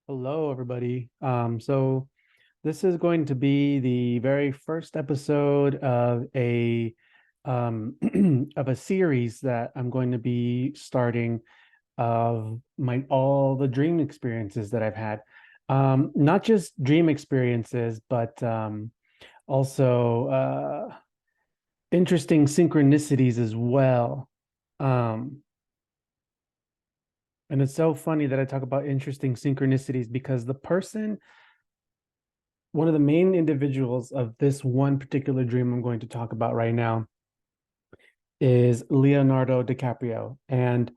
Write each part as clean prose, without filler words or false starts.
Hello, everybody. So this is going to be the very first episode of a of a series that I'm going to be starting of my all the dream experiences that I've had. Not just dream experiences, but also interesting synchronicities as well. Um, and it's so funny that I talk about interesting synchronicities because one of the main individuals of this one particular dream I'm going to talk about right now is Leonardo DiCaprio. And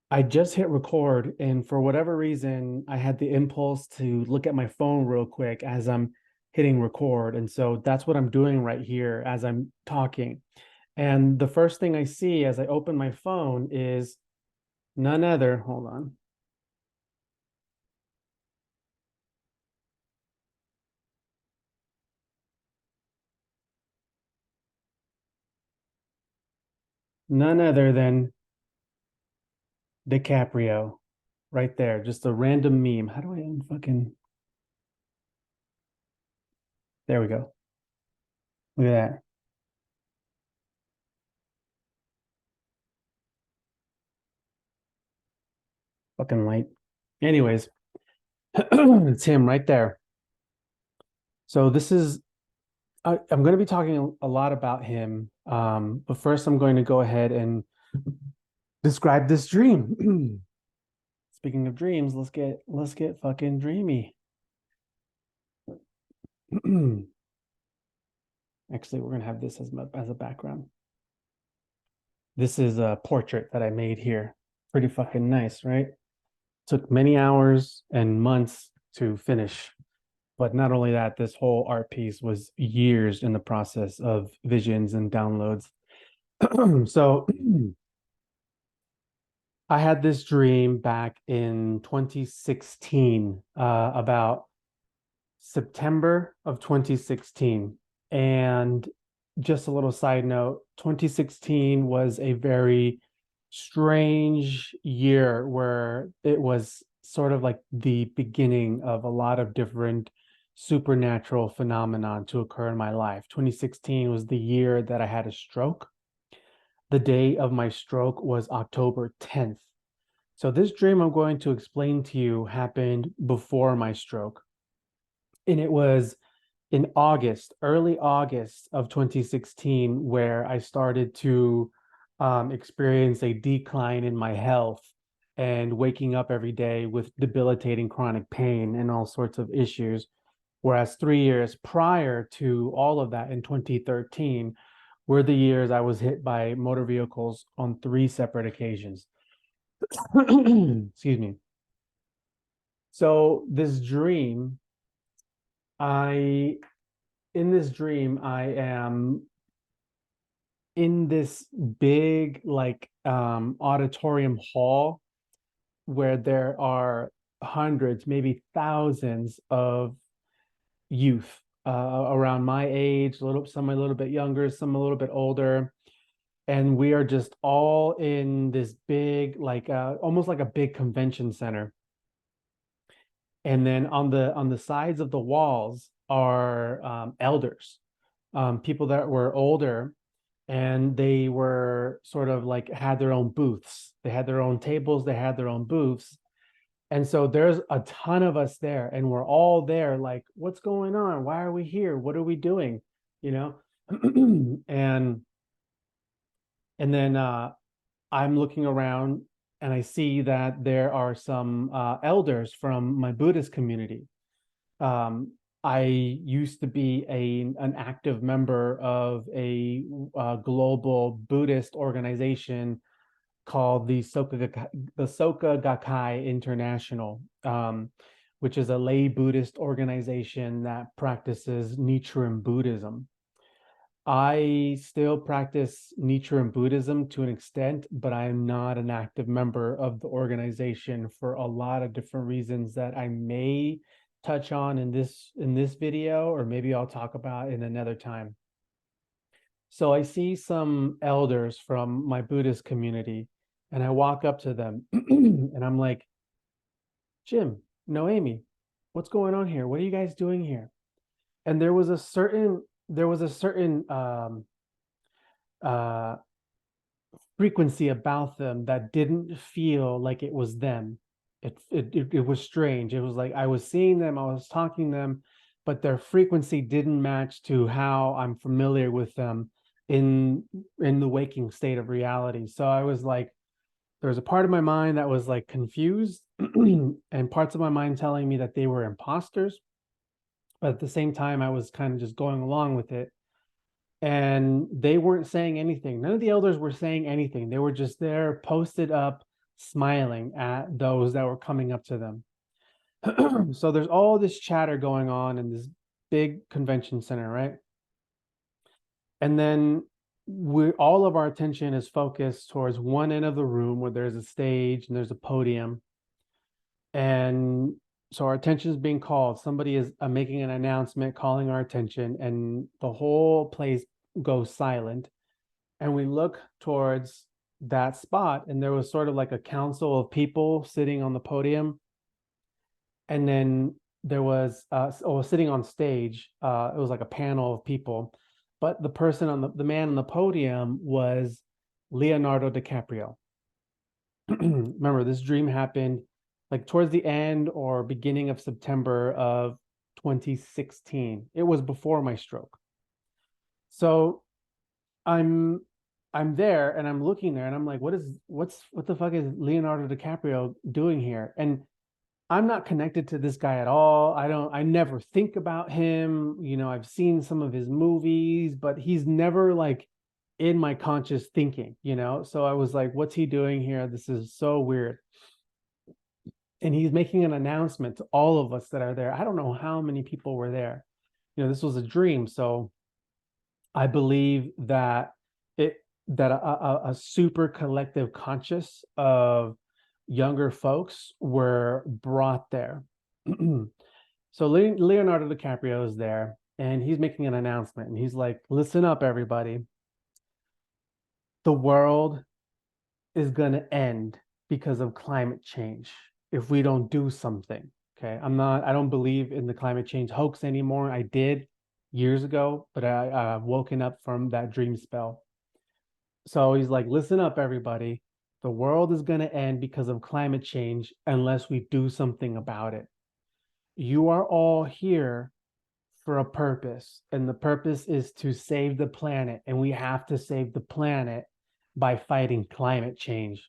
I just hit record, and for whatever reason, I had the impulse to look at my phone real quick as I'm hitting record. And so that's what I'm doing right here as I'm talking. And the first thing I see as I open my phone is none other, hold on, none other than DiCaprio right there. Just a random meme. How do I fucking, there we go. Look at that. Fucking light. Anyways, it's him right there. So I'm going to be talking a lot about him. But first I'm going to go ahead and describe this dream. Speaking of dreams, let's get fucking dreamy. Actually, we're gonna have this as a background. This is a portrait that I made here. Pretty fucking nice, right? Took many hours and months to finish. But not only that, this whole art piece was years in the process of visions and downloads. So I had this dream back in 2016, about September of 2016. And just a little side note, 2016 was a very strange year where it was sort of like the beginning of a lot of different supernatural phenomenon to occur in my life. 2016 was the year that I had a stroke. The day of my stroke was October 10th. So this dream I'm going to explain to you happened before my stroke. And it was in August, early August of 2016, where I started to experience a decline in my health and waking up every day with debilitating chronic pain and all sorts of issues. Whereas 3 years prior to all of that in 2013 were the years I was hit by motor vehicles on three separate occasions. Excuse me. So this dream, I in this dream, I am in this big like auditorium hall where there are hundreds, maybe thousands of youth around my age, some a little bit younger, some a little bit older. And we are just all in this big, like almost like a big convention center. And then on the sides of the walls are elders, people that were older, and they were sort of like had their own booths. They had their own tables, they had their own booths. And so there's a ton of us there, and we're all there like, what's going on? Why are we here? What are we doing? You know? and and then I'm looking around and I see that there are some elders from my Buddhist community. Um, I used to be an active member of a global Buddhist organization called the Soka Gakkai International, which is a lay Buddhist organization that practices Nichiren Buddhism. I still practice Nichiren Buddhism to an extent, but I am not an active member of the organization for a lot of different reasons that I may touch on in this video, or maybe I'll talk about in another time. So I see some elders from my Buddhist community, and I walk up to them and I'm like, Jim, Noemi, what's going on here? What are you guys doing here? And there was a certain uh frequency about them that didn't feel like it was them. It was strange. It was like I was seeing them, I was talking to them, but their frequency didn't match to how I'm familiar with them in in the waking state of reality. So I was like, there was a part of my mind that was like confused, and parts of my mind telling me that they were imposters, but at the same time, I was kind of just going along with it. And they weren't saying anything. None of the elders were saying anything. They were just there, posted up, smiling at those that were coming up to them. So there's all this chatter going on in this big convention center, right? And then all of our attention is focused towards one end of the room where there's a stage and there's a podium. And so our attention is being called. Somebody is making an announcement, calling our attention, and the whole place goes silent. And we look towards that spot, and there was sort of like a council of people sitting on the podium. And then there was sitting on stage. It was like a panel of people, but the person on the man on the podium was Leonardo DiCaprio. Remember, this dream happened like towards the end or beginning of September of 2016. It was before my stroke. So I'm I'm there and I'm looking there and I'm like, what the fuck is Leonardo DiCaprio doing here? And I'm not connected to this guy at all. I never think about him. You know, I've seen some of his movies, but he's never like in my conscious thinking, you know? So I was like, what's he doing here? This is so weird. And he's making an announcement to all of us that are there. I don't know how many people were there. You know, this was a dream. So I believe that it that a super collective conscious of younger folks were brought there. So Leonardo DiCaprio is there and he's making an announcement and he's like, listen up, everybody. The world is going to end because of climate change if we don't do something. Okay. I don't believe in the climate change hoax anymore. I did years ago, but I've woken up from that dream spell. So he's like, listen up, everybody. The world is going to end because of climate change unless we do something about it. You are all here for a purpose, and the purpose is to save the planet, and we have to save the planet by fighting climate change.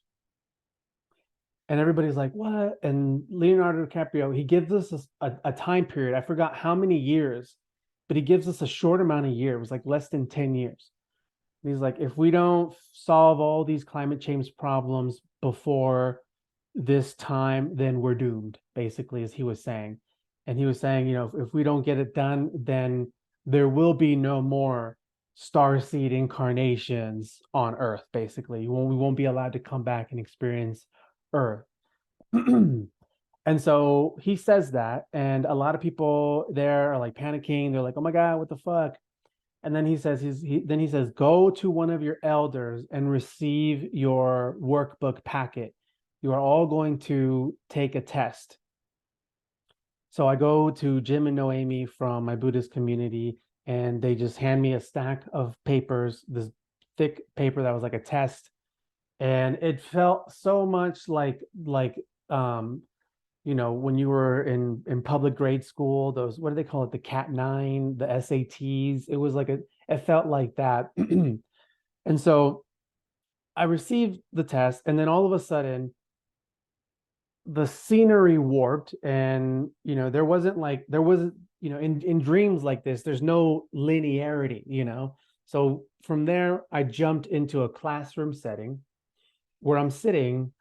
And everybody's like, what? And Leonardo DiCaprio, he gives us a time period. I forgot how many years, but he gives us a short amount of years. It was like less than 10 years. And he's like, if we don't solve all these climate change problems before this time, then we're doomed, basically, as he was saying. And he was saying, you know, if we don't get it done, then there will be no more starseed incarnations on Earth, basically. We won't be allowed to come back and experience Earth. And so he says that, and a lot of people there are like panicking. They're like, "Oh my God, what the fuck?" And then he says, "Go to one of your elders and receive your workbook packet. You are all going to take a test." So I go to Jim and Noemi from my Buddhist community, and they just hand me a stack of papers, this thick paper that was like a test, and it felt so much like you know, when you were in public grade school, those, what do they call it, the cat 9, the SATs. It was like it felt like that. And so I received the test, and then all of a sudden the scenery warped. And you know, there wasn't, you know, in dreams like this, there's no linearity, you know. So from there I jumped into a classroom setting where I'm sitting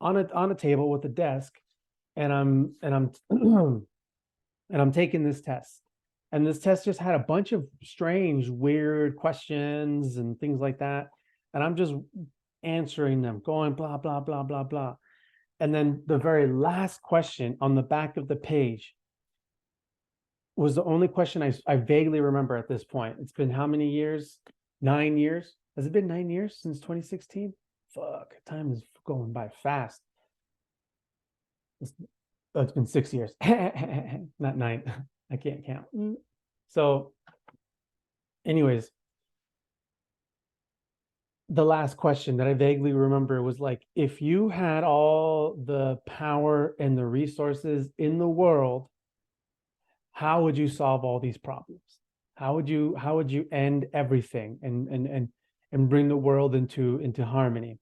on a table with a desk, and I'm and I'm taking this test. And this test just had a bunch of strange, weird questions and things like that. And I'm just answering them, going blah, blah, blah, blah, blah. And then the very last question on the back of the page was the only question I vaguely remember at this point. It's been how many years? 9 years? Has it been 9 years since 2016? Fuck, time is going by fast. Oh, it's been 6 years, not 9. I can't count. So, anyways, the last question that I vaguely remember was like, if you had all the power and the resources in the world, how would you solve all these problems? How would you end everything and bring the world into harmony?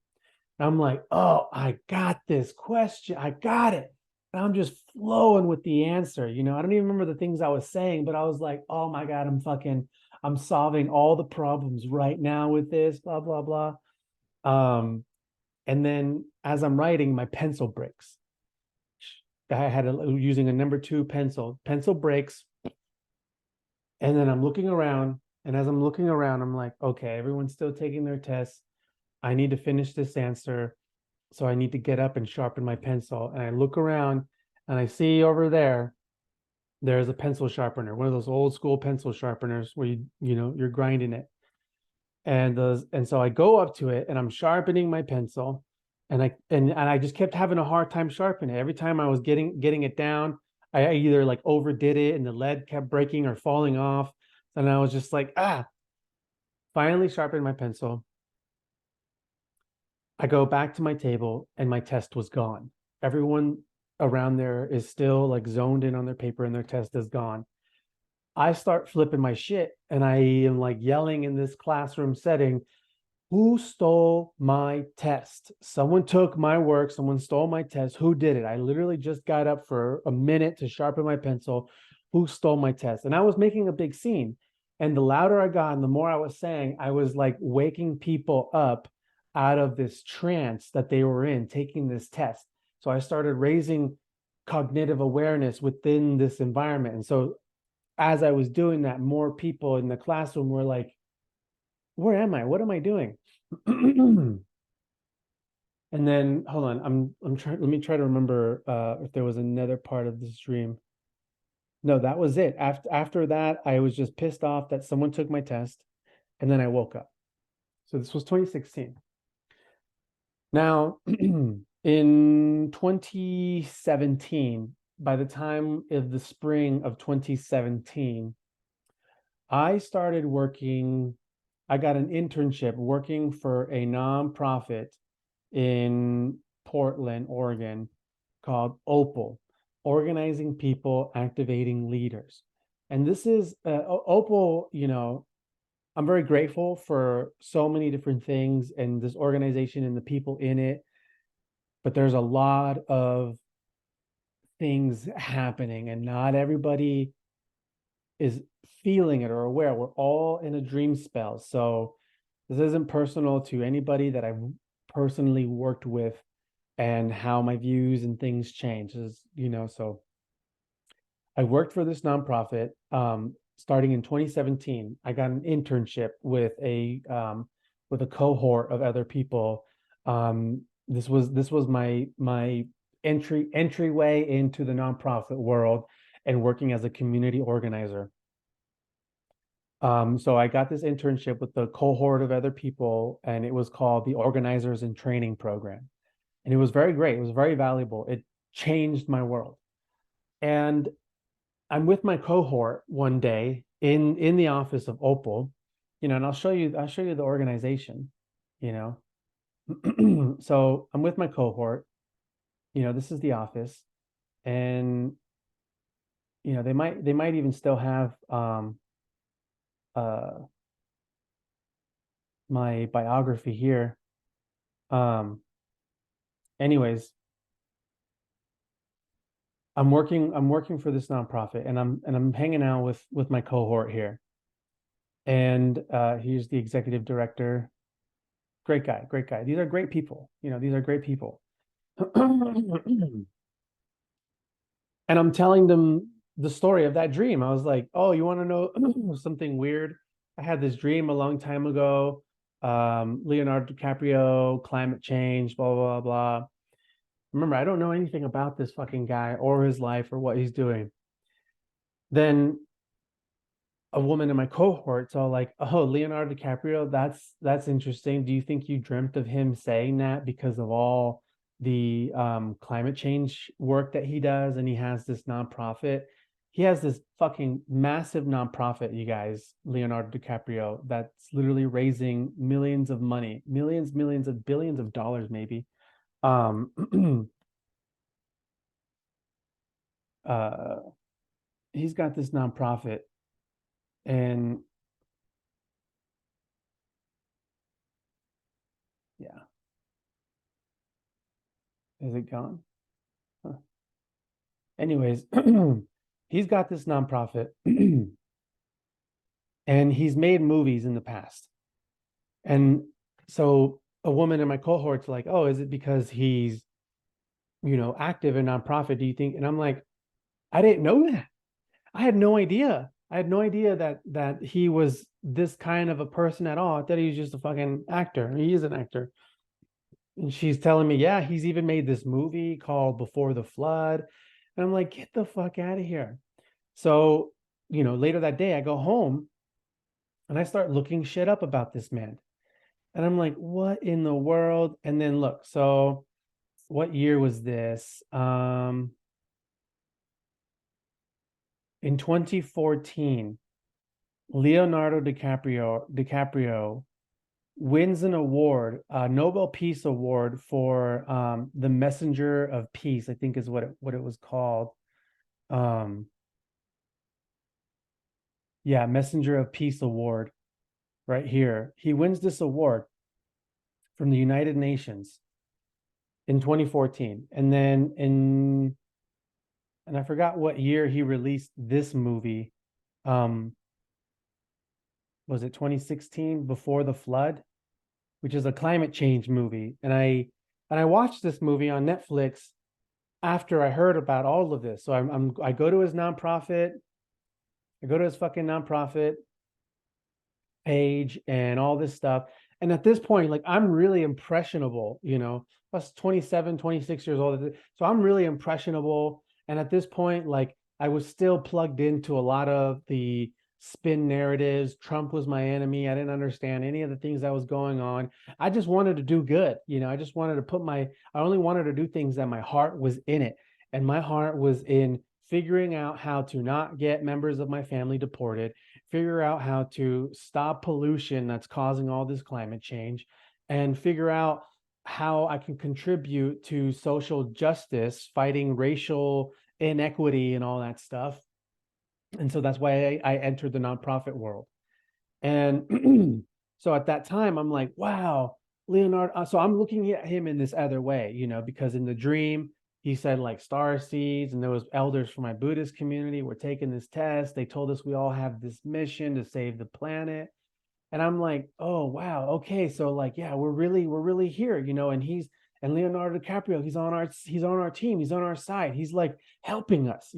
I'm like, oh, I got this question. I got it. And I'm just flowing with the answer. I don't even remember the things I was saying, but I was like, oh my God, I'm solving all the problems right now with this, blah, blah, blah. And then as I'm writing, my pencil breaks. Using a number 2 pencil breaks. And then I'm looking around. And as I'm looking around, I'm like, okay, everyone's still taking their tests. I need to finish this answer. So I need to get up and sharpen my pencil. And I look around and I see over there's a pencil sharpener, one of those old school pencil sharpeners where you're grinding it. And so I go up to it and I'm sharpening my pencil, and I just kept having a hard time sharpening it. Every time I was getting it down, I either like overdid it and the lead kept breaking or falling off. And I was just like, finally sharpened my pencil. I go back to my table and my test was gone. Everyone around there is still like zoned in on their paper and their test is gone. I start flipping my shit and I am like yelling in this classroom setting, who stole my test? Someone took my work. Someone stole my test. Who did it? I literally just got up for a minute to sharpen my pencil. Who stole my test? And I was making a big scene. And the louder I got and the more I was saying, I was like waking people up out of this trance that they were in taking this test. So I started raising cognitive awareness within this environment. And so as I was doing that, more people in the classroom were like, where am I? What am I doing? And then hold on, I'm trying. Let me try to remember if there was another part of this dream. No, that was it. After that, I was just pissed off that someone took my test, and then I woke up. So this was 2016. Now, in 2017, by the time of the spring of 2017, I started working. I got an internship working for a nonprofit in Portland, Oregon, called Opal, Organizing People, Activating Leaders. And this is Opal, I'm very grateful for so many different things and this organization and the people in it. But there's a lot of things happening, and not everybody is feeling it or aware. We're all in a dream spell. So this isn't personal to anybody that I've personally worked with and how my views and things change. So I worked for this nonprofit starting in 2017. I got an internship with a cohort of other people. This was my entryway into the nonprofit world and working as a community organizer. So I got this internship with the cohort of other people, and it was called the Organizers in Training Program. And it was very great. It was very valuable. It changed my world. And I'm with my cohort one day in the office of Opal, and I'll show you the organization, you know. So I'm with my cohort, this is the office, and they might even still have uh my biography here. Um anyways, I'm working for this nonprofit, and I'm hanging out with my cohort here. And he's the executive director. Great guy, great guy. These are great people. These are great people. And I'm telling them the story of that dream. I was like, "Oh, you want to know something weird? I had this dream a long time ago. Leonardo DiCaprio, climate change, blah blah blah." Remember, I don't know anything about this fucking guy or his life or what he's doing. Then a woman in my cohort's all like, "Oh, Leonardo DiCaprio, that's interesting. Do you think you dreamt of him saying that because of all the climate change work that he does, and he has this nonprofit. He has this fucking massive nonprofit, you guys, Leonardo DiCaprio, that's literally raising millions of money, millions of billions of dollars, maybe. Um, uh, he's got this nonprofit, and yeah, is it gone? Huh. Anyways, he's got this nonprofit, and he's made movies in the past. And so a woman in my cohort's like, "Oh, is it because he's, active in nonprofit? Do you think?" And I'm like, "I didn't know that. I had no idea. I had no idea that he was this kind of a person at all. I thought he was just a fucking actor. He is an actor." And she's telling me, "Yeah, he's even made this movie called Before the Flood." And I'm like, "Get the fuck out of here." So, later that day, I go home and I start looking shit up about this man. And I'm like, what in the world? And then look, so what year was this? In 2014, Leonardo DiCaprio wins an award, a Nobel Peace Award for the Messenger of Peace, I think is what it was called. Um, yeah, Messenger of Peace Award right here. He wins this award from the United Nations in 2014. And then and I forgot what year he released this movie. Um, was it 2016, Before the Flood, which is a climate change movie. And I watched this movie on Netflix after I heard about all of this. So I go to his nonprofit, I go to his fucking nonprofit page and all this stuff. And at this point, like, I'm really impressionable, I was 27, 26 years old. So I'm really impressionable. And at this point, like, I was still plugged into a lot of the spin narratives. Trump was my enemy. I didn't understand any of the things that was going on. I just wanted to do good. I just wanted to I only wanted to do things that my heart was in it. And my heart was in figuring out how to not get members of my family deported, figure out how to stop pollution that's causing all this climate change, and figure out how I can contribute to social justice, fighting racial inequity and all that stuff. And so that's why I entered the nonprofit world. And so at that time, I'm like, wow, Leonardo. So I'm looking at him in this other way, because in the dream, he said like star seeds, and there was elders from my Buddhist community were taking this test. They told us we all have this mission to save the planet. And I'm like, oh wow, okay. So like, yeah, we're really here, and Leonardo DiCaprio, he's on our team, he's on our side, he's like helping us.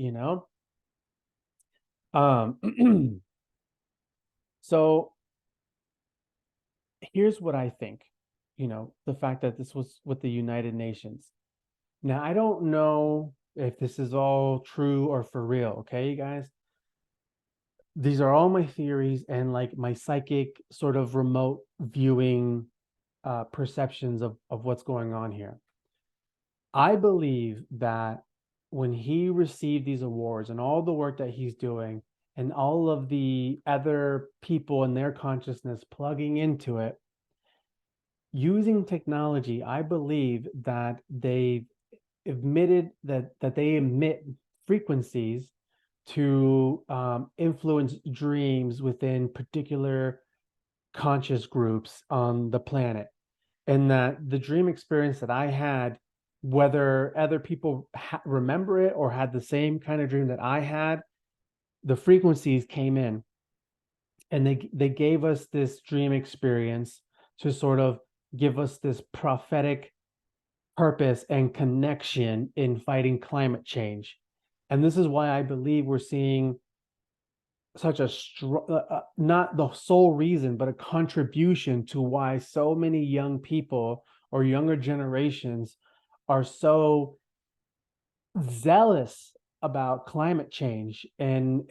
Um so here's what I think, the fact that this was with the United Nations. Now, I don't know if this is all true or for real, okay, you guys? These are all my theories and like my psychic sort of remote viewing perceptions of what's going on here. I believe that when he received these awards and all the work that he's doing and all of the other people and their consciousness plugging into it, using technology, I believe that they admitted that they emit frequencies to influence dreams within particular conscious groups on the planet. And that the dream experience that I had, whether other people remember it or had the same kind of dream that I had, the frequencies came in and they gave us this dream experience to sort of give us this prophetic purpose and connection in fighting climate change. And this is why I believe we're seeing such a strong, not the sole reason, but a contribution to why so many young people or younger generations are so zealous about climate change. And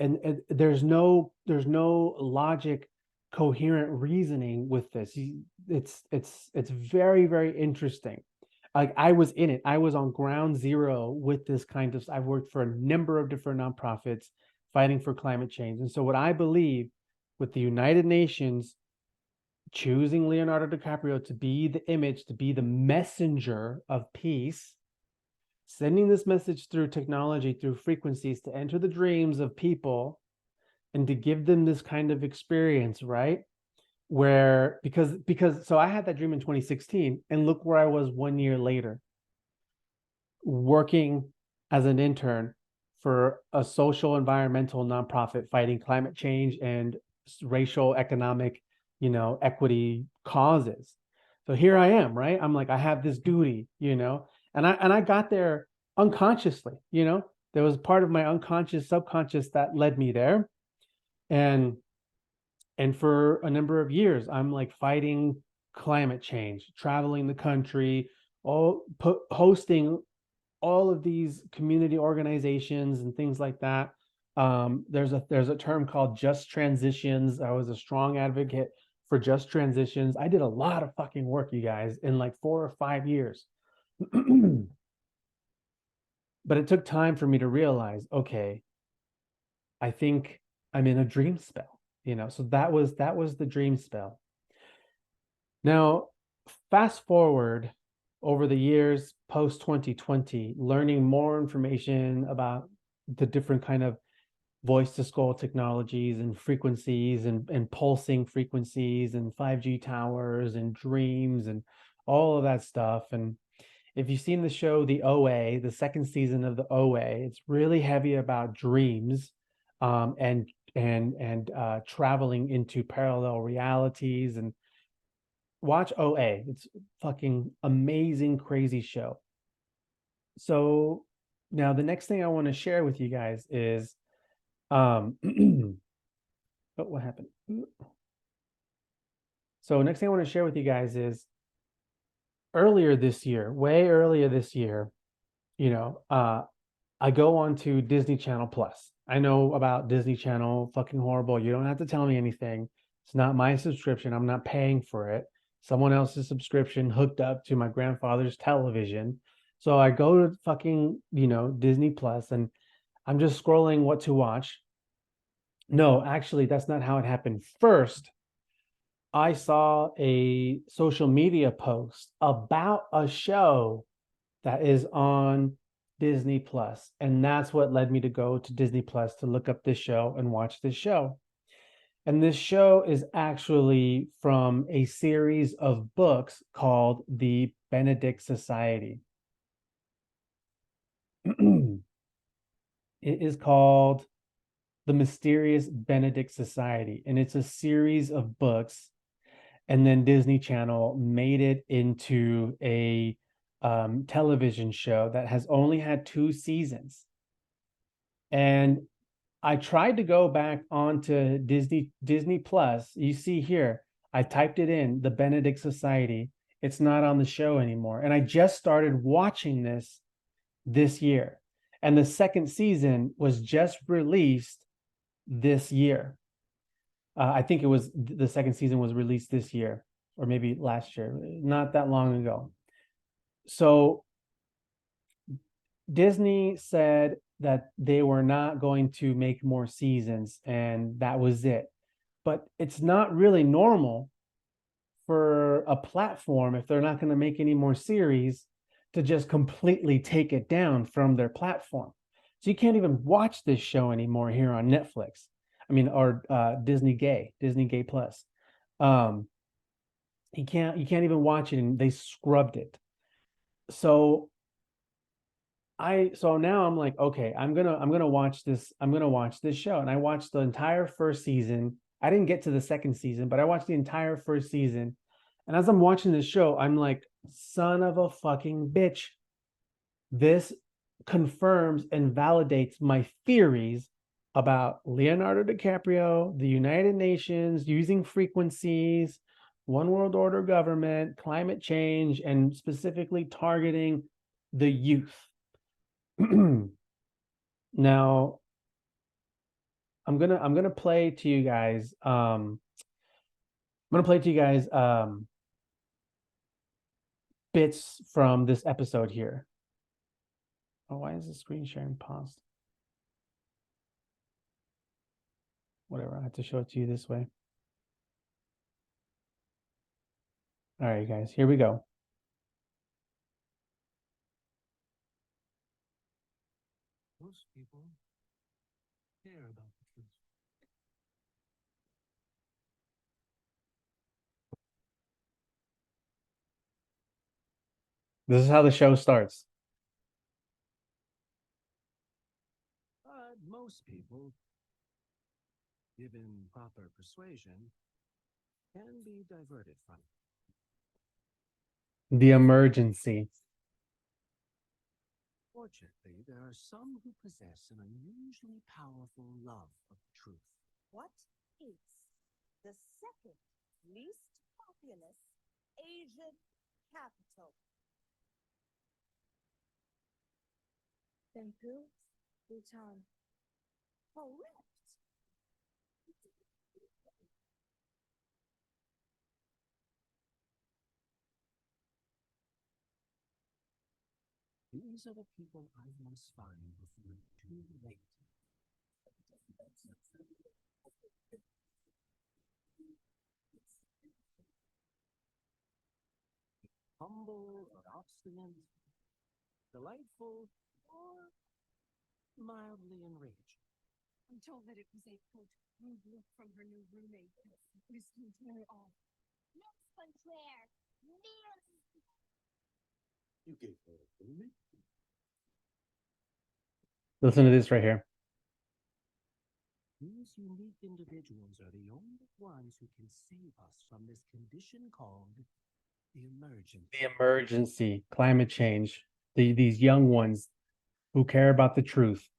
there's no logic, coherent reasoning with this. It's very, very interesting. Like I was in it. I was on ground zero with this kind of. I've worked for a number of different nonprofits fighting for climate change, and so what I believe with the United Nations choosing Leonardo DiCaprio to be the image, to be the messenger of peace, sending this message through technology, through frequencies to enter the dreams of people and to give them this kind of experience, right? Where because so I had that dream in 2016 and look where I was 1 year later working as an intern for a social environmental nonprofit fighting climate change and racial economic, equity causes. So here I am, right? I'm like, I have this duty, and I got there unconsciously, there was part of my unconscious subconscious that led me there. And and for a number of years I'm like fighting climate change, traveling the country, hosting all of these community organizations and things like that. There's a term called just transitions. I was a strong advocate for just transitions. I did a lot of fucking work, you guys, in like 4 or 5 years. But it took time for me to realize, okay, I think I'm in a dream spell, So that was the dream spell. Now, fast forward over the years post 2020, learning more information about the different kind of voice to skull technologies and frequencies and pulsing frequencies and 5G towers and dreams and all of that stuff. And if you've seen the show, the OA, the second season of the OA, it's really heavy about dreams, and traveling into parallel realities. And watch OA. It's fucking amazing, crazy show. So now the next thing I want to share with you guys is oh, what happened? So next thing I want to share with you guys is earlier this year, way earlier this year, you know, uh, I go on to Disney Channel Plus. I know about Disney Channel, fucking horrible. You don't have to tell me anything. It's not my subscription. I'm not paying for it. Someone else's subscription hooked up to my grandfather's television. So I go to fucking, Disney Plus and I'm just scrolling what to watch. No, actually, that's not how it happened. First, I saw a social media post about a show that is on Disney Plus. And that's what led me to go to Disney Plus to look up this show and watch this show. And this show is actually from a series of books called The Benedict Society. It is called The Mysterious Benedict Society, and it's a series of books. And then Disney Channel made it into a television show that has only had 2 seasons. And I tried to go back onto Disney Plus. You see here, I typed it in, The Benedict Society. It's not on the show anymore. And I just started watching this year. And the second season was just released this year. I think it was the second season was released this year or maybe last year, not that long ago. So Disney said that they were not going to make more seasons and that was it. But it's not really normal for a platform, if they're not going to make any more series, to just completely take it down from their platform. So you can't even watch this show anymore here on Netflix. I mean, or Disney Gay Plus. You can't even watch it, and they scrubbed it. So now I'm like, okay, I'm gonna watch this. I'm gonna watch this show, and I watched the entire first season. I didn't get to the second season, but I watched the entire first season. And as I'm watching this show, I'm like, son of a fucking bitch. This confirms and validates my theories about Leonardo DiCaprio, the United Nations using frequencies, one world order government, climate change, and specifically targeting the youth. Now, I'm gonna play to you guys. bits from this episode here. Oh, why is the screen sharing paused? Whatever, I have to show it to you this way. All right, guys, here we go. Most people care about the truth. This is how the show starts. But most people, given proper persuasion, can be diverted from it. The emergency. Fortunately, there are some who possess an unusually powerful love of the truth. What is the second least populous Asian capital? Thimphu, Bhutan. Correct. These are the people I must find before too late. Humble or obstinate, delightful or mildly enraged. I'm told that it was a, quote, rude look from her new roommate that listened to her off. No, contraire. You gave her a roommate? Listen to this right here. These unique individuals are the only ones who can save us from this condition called the emergency. The emergency, climate change, these young ones who care about the truth.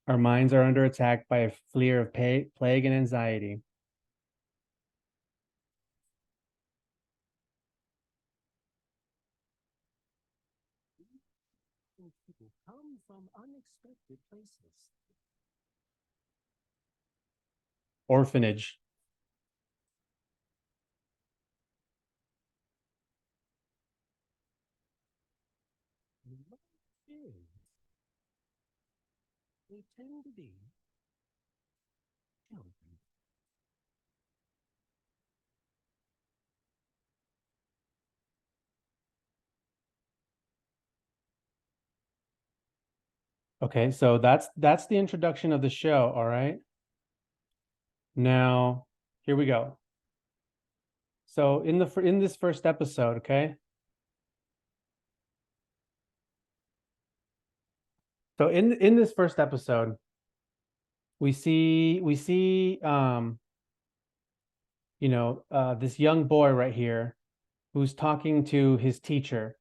Our minds are under attack by a fear of plague and anxiety. People come from unexpected places. Orphanage. They tend to be children. Okay, so that's the introduction of the show, all right? Now, here we go. So in this first episode, okay? So in this first episode, we see this young boy right here who's talking to his teacher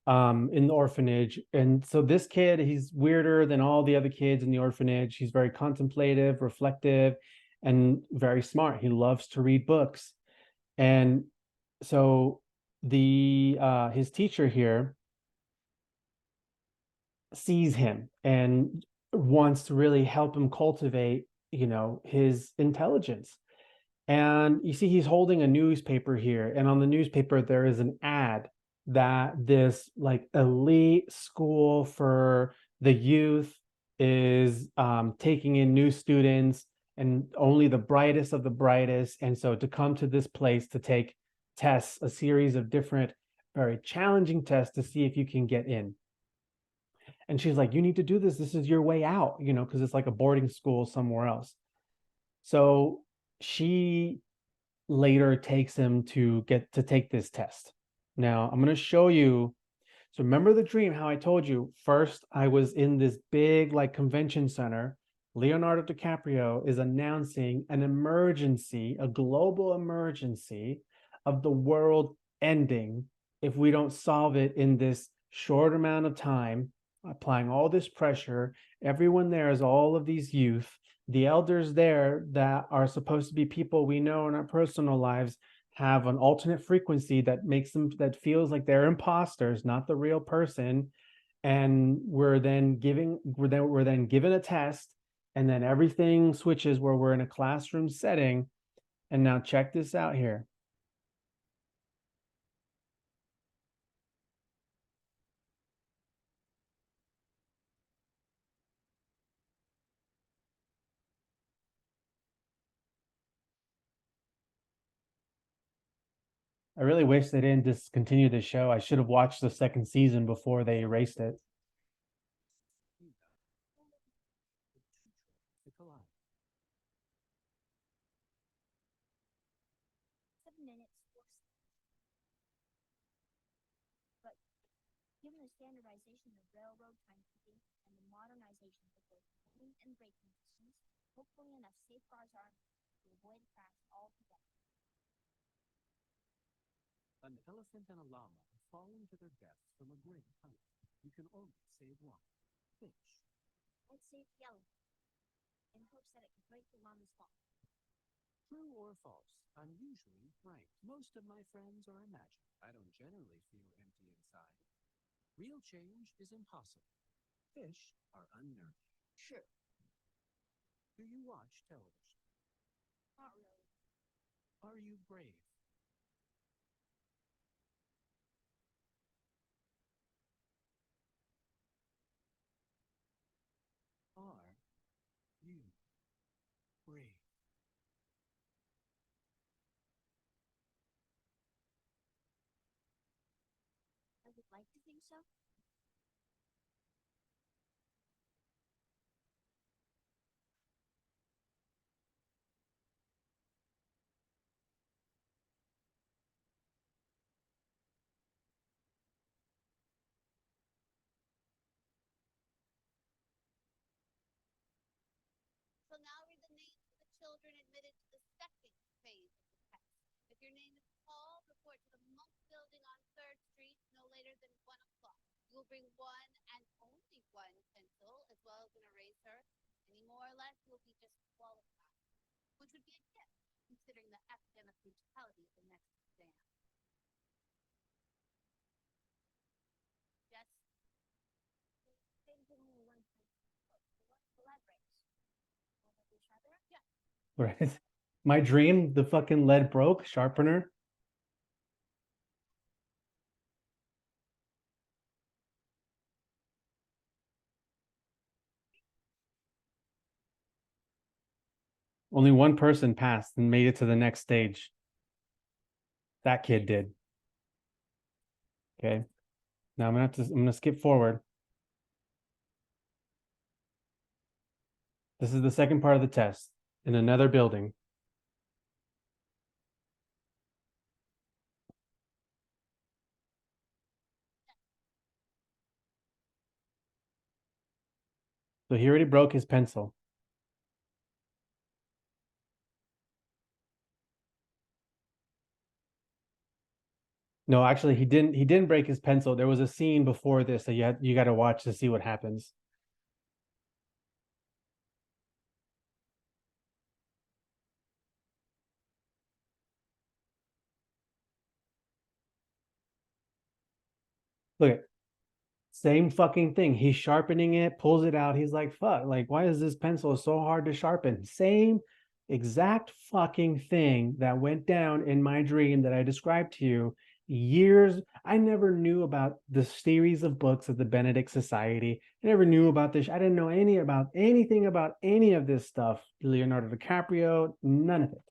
in the orphanage. And so this kid, he's weirder than all the other kids in the orphanage. He's very contemplative, reflective, and very smart. He loves to read books. And so his teacher here sees him and wants to really help him cultivate, his intelligence. And you see he's holding a newspaper here, and on the newspaper there is an ad that this like elite school for the youth is taking in new students, and only the brightest of the brightest. And so to come to this place to take tests, a series of different very challenging tests to see if you can get in. And she's like, you need to do this. This is your way out, because it's like a boarding school somewhere else. So she later takes him to take this test. Now I'm going to show you. So remember the dream, how I told you first I was in this big like convention center. Leonardo DiCaprio is announcing an emergency, a global emergency of the world ending if we don't solve it in this short amount of time, applying all this pressure. Everyone there is all of these youth. The elders there that are supposed to be people we know in our personal lives have an alternate frequency that feels like they're imposters, not the real person. And we're then given a test, and then everything switches where we're in a classroom setting. And now check this out here. I really wish they didn't discontinue the show. I should have watched the second season before they erased it. To collide. 7 minutes. But given the standardization of railroad timekeeping and the modernization of both landing and braking systems, hopefully enough safeguards are to avoid crash altogether. An elephant and a llama have fallen to their deaths from a great height. You can only save one. Fish. I'd save the elephant in hopes that it could break the llama's fall. True or false? I'm usually right. Most of my friends are imagined. I don't generally feel empty inside. Real change is impossible. Fish are unnerving. Sure. Do you watch television? Not really. Are you brave? Are you brave? I would like to think so. So now read the names of the children admitted to the second phase of the test. If your name is Paul, report to the Monk Building on 3rd Street no later than 1 o'clock. You will bring one and only one pencil, as well as an eraser. Any more or less, you will be disqualified, which would be a gift, considering the academic brutality of the next exam. Just There's only one pencil. Collaborate. With each other? Yeah. Right. My dream, the fucking lead broke sharpener. Only one person passed and made it to the next stage. That kid did. Okay. Now I'm gonna skip forward. This is the second part of the test in another building. So he already broke his pencil. No, actually he didn't. He didn't break his pencil. There was a scene before this that you got to watch to see what happens. Look at same fucking thing. He's sharpening it, pulls it out. He's like, fuck, like, why is this pencil so hard to sharpen? Same exact fucking thing that went down in my dream that I described to you years. I never knew about the series of books of the Benedict Society. I never knew about this. I didn't know anything about any of this stuff. Leonardo DiCaprio, none of it.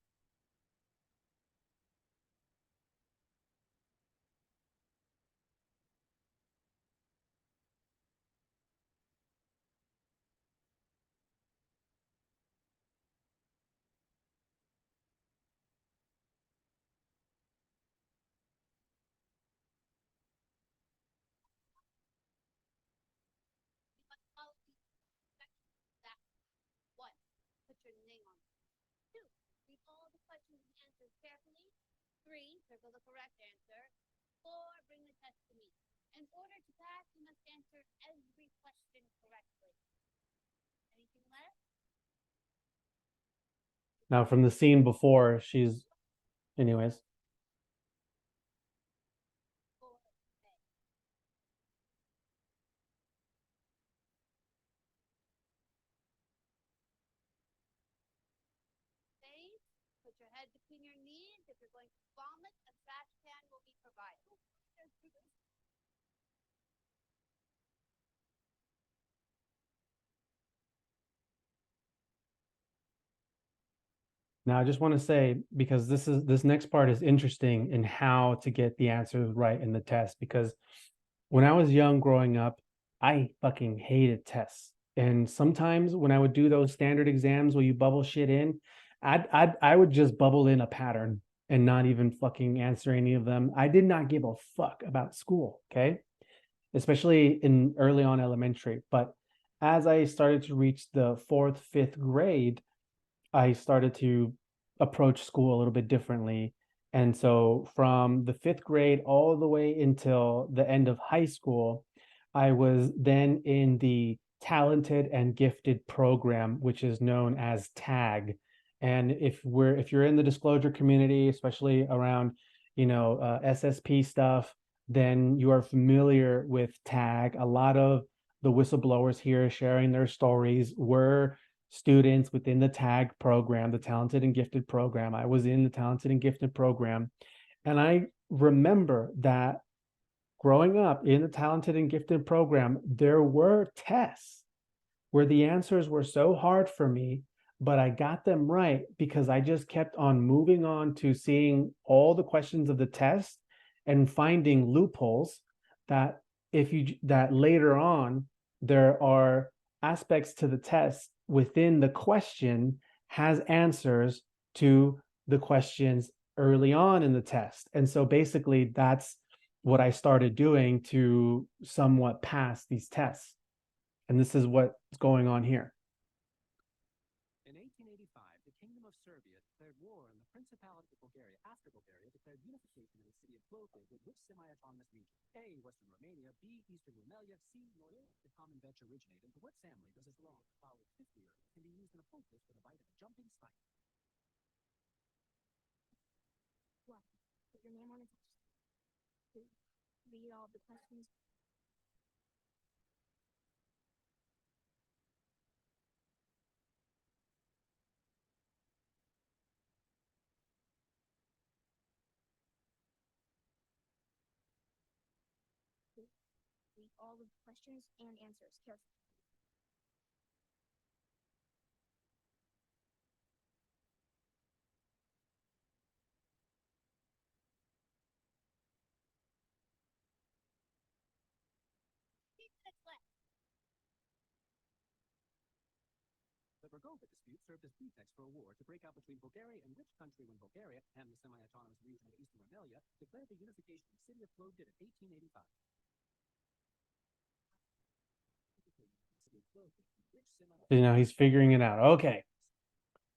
you must follow these instructions exactly. 1. Put your name on it. 2. Read all the questions and answers carefully. 3. Circle the correct answer. 4. Bring the test to me. In order to pass, you must answer every question correctly. Anything left? Now, from the scene before, she's, anyways. 4. Face. Put your head between your knees. If you're going to vomit, a trash can will be provided. Now, I just want to say, because this next part is interesting in how to get the answers right in the test. Because when I was young growing up, I fucking hated tests. And sometimes when I would do those standard exams where you bubble shit in, I would just bubble in a pattern and not even fucking answer any of them. I did not give a fuck about school, okay? Especially in early on elementary. But as I started to reach the fourth, fifth grade, I started to approach school a little bit differently. And so from the fifth grade all the way until the end of high school, I was then in the talented and gifted program, which is known as TAG. And if you're in the disclosure community, especially around, SSP stuff, then you are familiar with TAG. A lot of the whistleblowers here sharing their stories were students within the TAG program, the Talented and Gifted program. I was in the Talented and Gifted program. And I remember that growing up in the Talented and Gifted program, there were tests where the answers were so hard for me, but I got them right because I just kept on moving on to seeing all the questions of the test and finding loopholes that that later on there are aspects to the test within the question has answers to the questions early on in the test. And so basically that's what I started doing to somewhat pass these tests. And this is what's going on here. In 1885, the Kingdom of Serbia declared war on the Principality of Bulgaria after Bulgaria declared unification in the city of Plovdiv with which semi-autonomous region? A. Western Romania, B. Eastern Rumelia, C. North. The common vetch originated. Into what family does this belong? The following 50 years can be used in a poultice with a bite of a jumping spike. What? Put your name on a test. Read all the questions. Read all of the questions and answers carefully. The Bergova dispute served as pretext for a war to break out between Bulgaria and which country when Bulgaria and the semi-autonomous region of Eastern Rumelia declared the unification of the city of Plovdiv in 1885. He's figuring it out. Okay.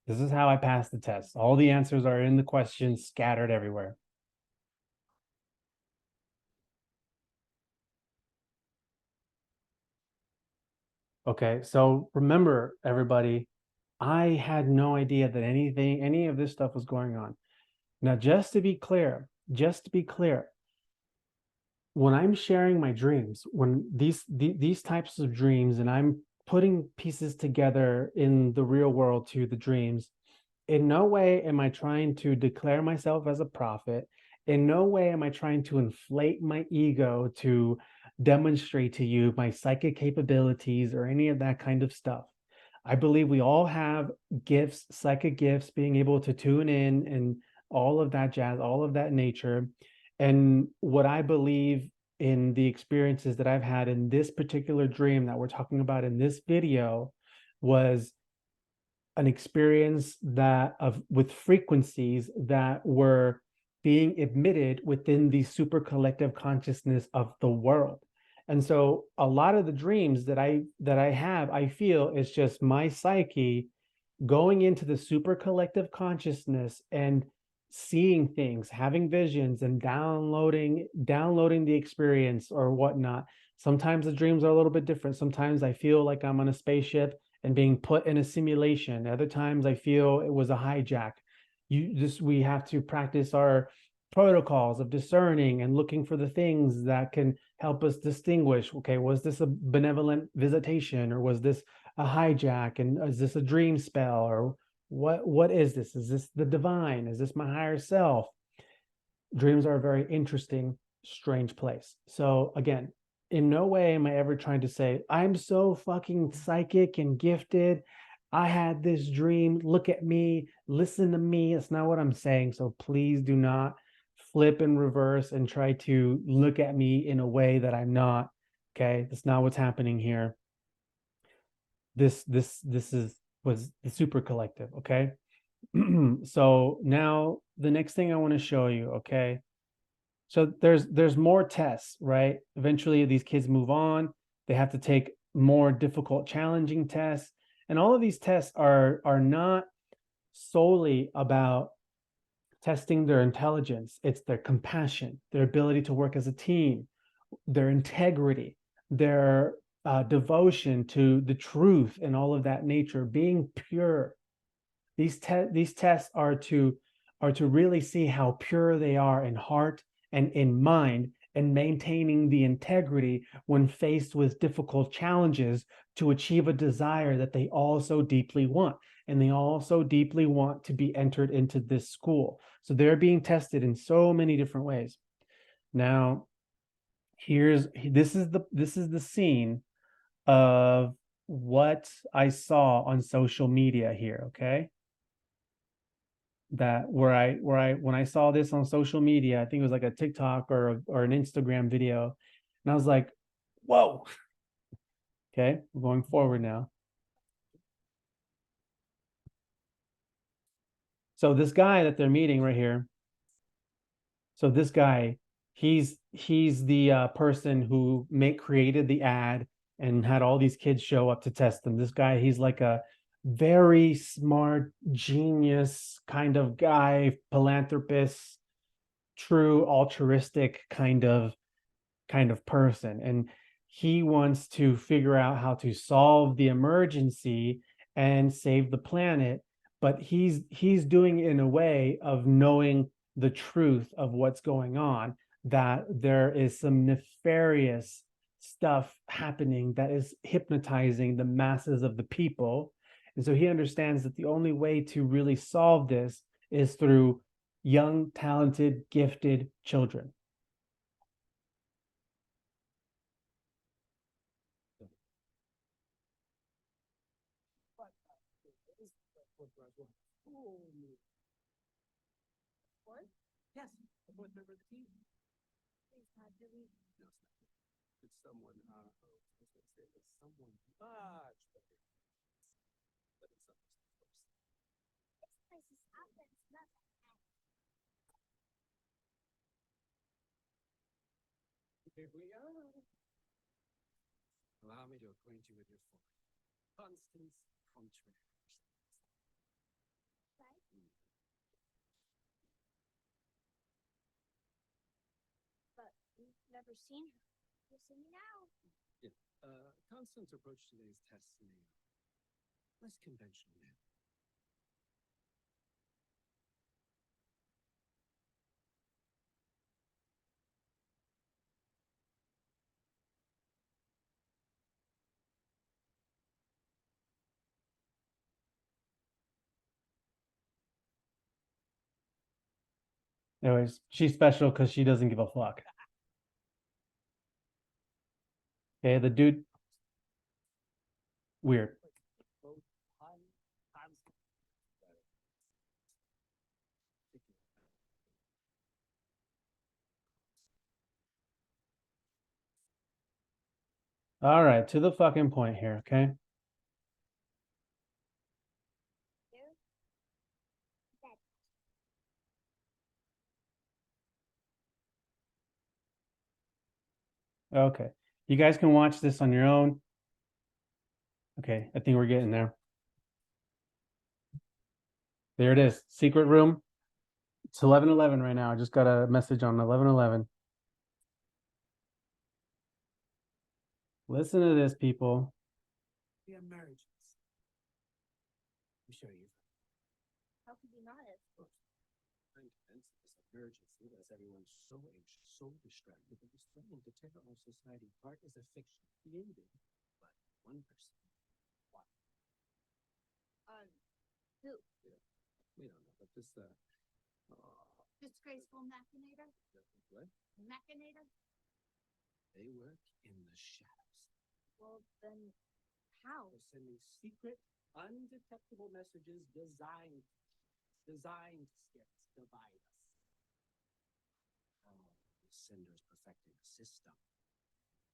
This is how I passed the test. All the answers are in the questions scattered everywhere. Okay, so remember, everybody, I had no idea that any of this stuff was going on. Now, just to be clear, when I'm sharing my dreams, when these types of dreams, and I'm putting pieces together in the real world to the dreams, in no way am I trying to declare myself as a prophet. In no way am I trying to inflate my ego to demonstrate to you my psychic capabilities or any of that kind of stuff. I believe we all have gifts, psychic gifts, being able to tune in and all of that jazz, all of that nature. And what I believe in the experiences that I've had in this particular dream that we're talking about in this video was an experience with frequencies that were being emitted within the super collective consciousness of the world. And so a lot of the dreams that I have, I feel is just my psyche going into the super collective consciousness and seeing things, having visions and downloading the experience or whatnot. Sometimes the dreams are a little bit different. Sometimes I feel like I'm on a spaceship and being put in a simulation. Other times I feel it was a hijack. We have to practice our protocols of discerning and looking for the things that can help us distinguish. Okay, was this a benevolent visitation or was this a hijack? And is this a dream spell? Or what is this? Is this the divine? Is this my higher self? Dreams are a very interesting, strange place. So again, in no way am I ever trying to say I'm so fucking psychic and gifted. I had this dream. Look at me. Listen to me. That's not what I'm saying. So please do not flip and reverse and try to look at me in a way that I'm not. Okay. That's not what's happening here. This was the super collective. Okay. So now the next thing I want to show you. Okay. So there's more tests, right? Eventually these kids move on. They have to take more difficult, challenging tests. And all of these tests are not solely about testing their intelligence. It's their compassion, their ability to work as a team, their integrity, their devotion to the truth and all of that nature, being pure. These tests are to really see how pure they are in heart and in mind, and maintaining the integrity when faced with difficult challenges to achieve a desire that they also deeply want. And they also deeply want to be entered into this school. So they're being tested in so many different ways. Now, this is the scene of what I saw on social media here, okay? That when I saw this on social media, I think it was like a TikTok or an Instagram video, and I was like, whoa. Okay, we're going forward now. So this guy that they're meeting right here, so this guy, he's the person who created the ad and had all these kids show up to test them. This guy, he's like a very smart, genius kind of guy, philanthropist, true altruistic kind of person, and he wants to figure out how to solve the emergency and save the planet, but he's doing it in a way of knowing the truth of what's going on, that there is some nefarious stuff happening that is hypnotizing the masses of the people. And so he understands that the only way to really solve this is through young, talented, gifted children. What? Yes, the fourth member of the team. Please, God, delete. No, it's not. It's someone. I was going to say it's someone much better. But it's not of course. This place is up and it's not that bad. Here we are. Allow me to acquaint you with your fourth. Constance Contrary. Right? But we've never seen her. You'll see me now. Yeah. Constance approached today's test in a less conventional manner. Anyways, she's special because she doesn't give a fuck. Okay, the dude, weird. All right, to the fucking point here, okay? That Okay. You guys can watch this on your own. Okay, I think we're getting there. There it is. Secret room. It's 11:11 right now. I just got a message on 11:11. Listen to this, people. The emergence. I'm sure you've how could you not have? trying to answer this emergency as everyone's so anxious, so distracted that it's threatening to tear our society apart is a fiction created by one person. Why? Who? We don't know, but this Disgraceful machinator? what? Machinator? They work in the shadows. Well, then how? They're sending secret Undetectable messages designed to divide us. Oh, the sender's perfecting a system.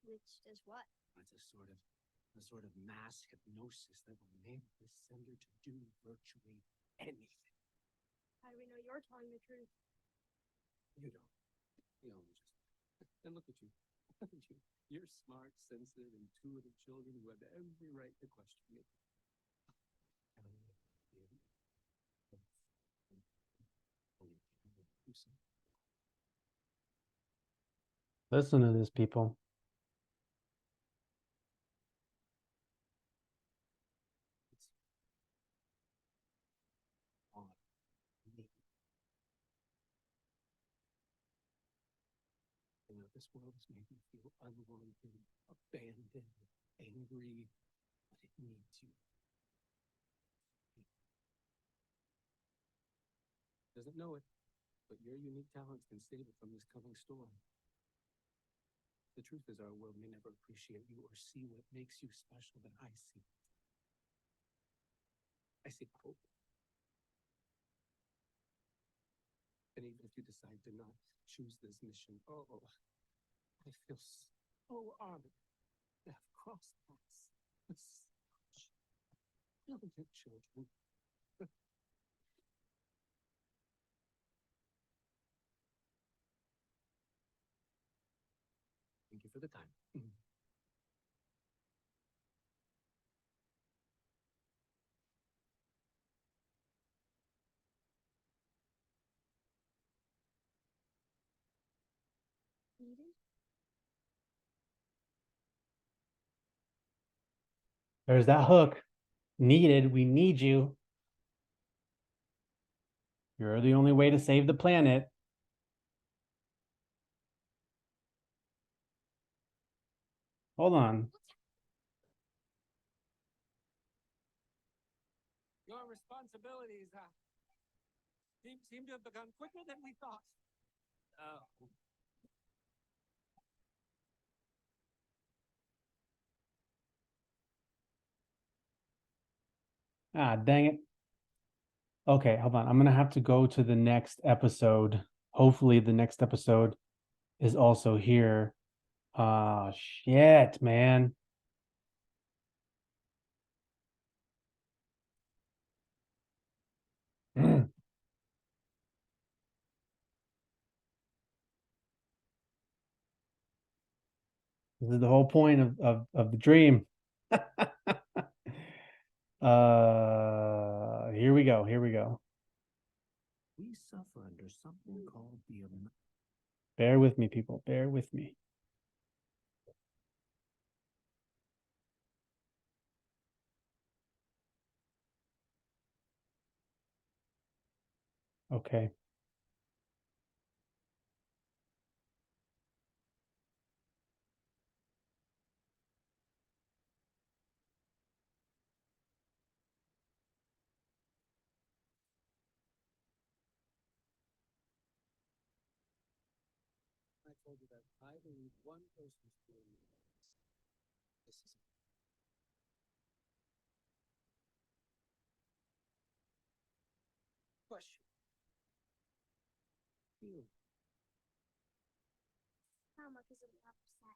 Which does what? It's a sort of mass hypnosis that will enable the sender to do virtually anything. How do we know you're telling the truth? You don't. You only just. And look at you. You're smart, sensitive, intuitive children who have every right to question me. Listen to this, people. You know, this world has made me feel unwanted, abandoned, angry, but it needs you. Doesn't know it, but your unique talents can save it from this coming storm. The truth is, our world may never appreciate you or see what makes you special, but I see it. I see hope. And even if you decide to not choose this mission, I feel so honored to have crossed paths with such brilliant children. Thank you for the time. Needed? There's that hook. Needed. We need you. You're the only way to save the planet. Hold on. Your responsibilities seem to have begun quicker than we thought. Ah, dang it. Okay, hold on. I'm going to have to go to the next episode. Hopefully the next episode is also here. Ah, shit, man. This is the whole point of the dream. Here we go. Here we go. We suffer under something called the Bear with me, people. Bear with me. Okay. I told you that I believe one person's doing this is a question. You. Mama, because I'm upset.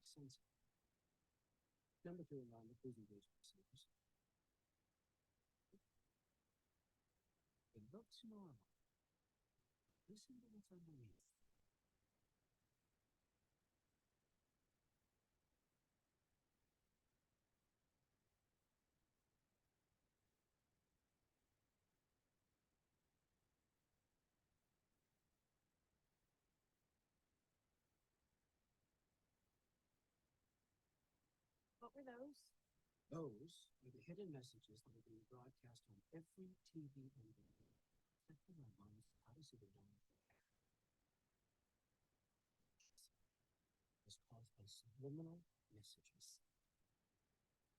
Sense. Number 2 around the presentation series. It looks normal. Listen to what's underneath. What were those? Those are the hidden messages that are being broadcast on every TV and radio. Affecting our minds, obviously they don't. It's caused by subliminal messages.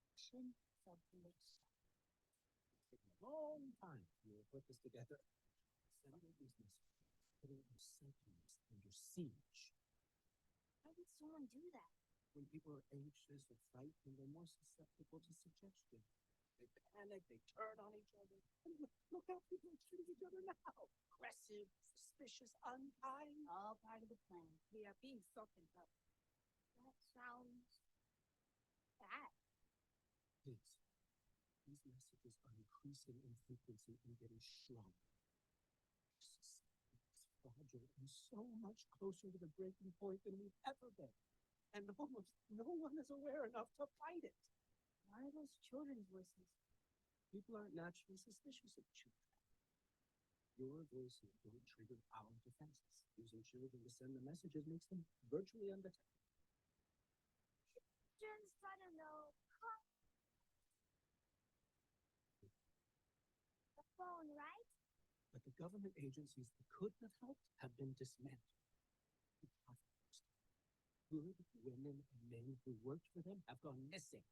It's taken a long time for you to put this together. Sending these messages, putting our psyches under siege. Why would someone do that? When people are anxious or frightened, they're more susceptible to suggestion. They panic, they turn on each other. And look how people are treating each other now. Aggressive, suspicious, unkind. All part of the plan. We are being something else. That sounds bad. Yes. These messages are increasing in frequency and getting stronger. Society is fragile and so much closer to the breaking point than we've ever been. And almost no one is aware enough to fight it. Why are those children's voices? People aren't naturally suspicious of children. Your voices don't trigger our defenses. Using children to send the messages makes them virtually undetectable. Children's trying to know. The phone, right? But the government agencies that could have helped have been dismantled. You have to understand. Good women and men who worked for them have gone missing.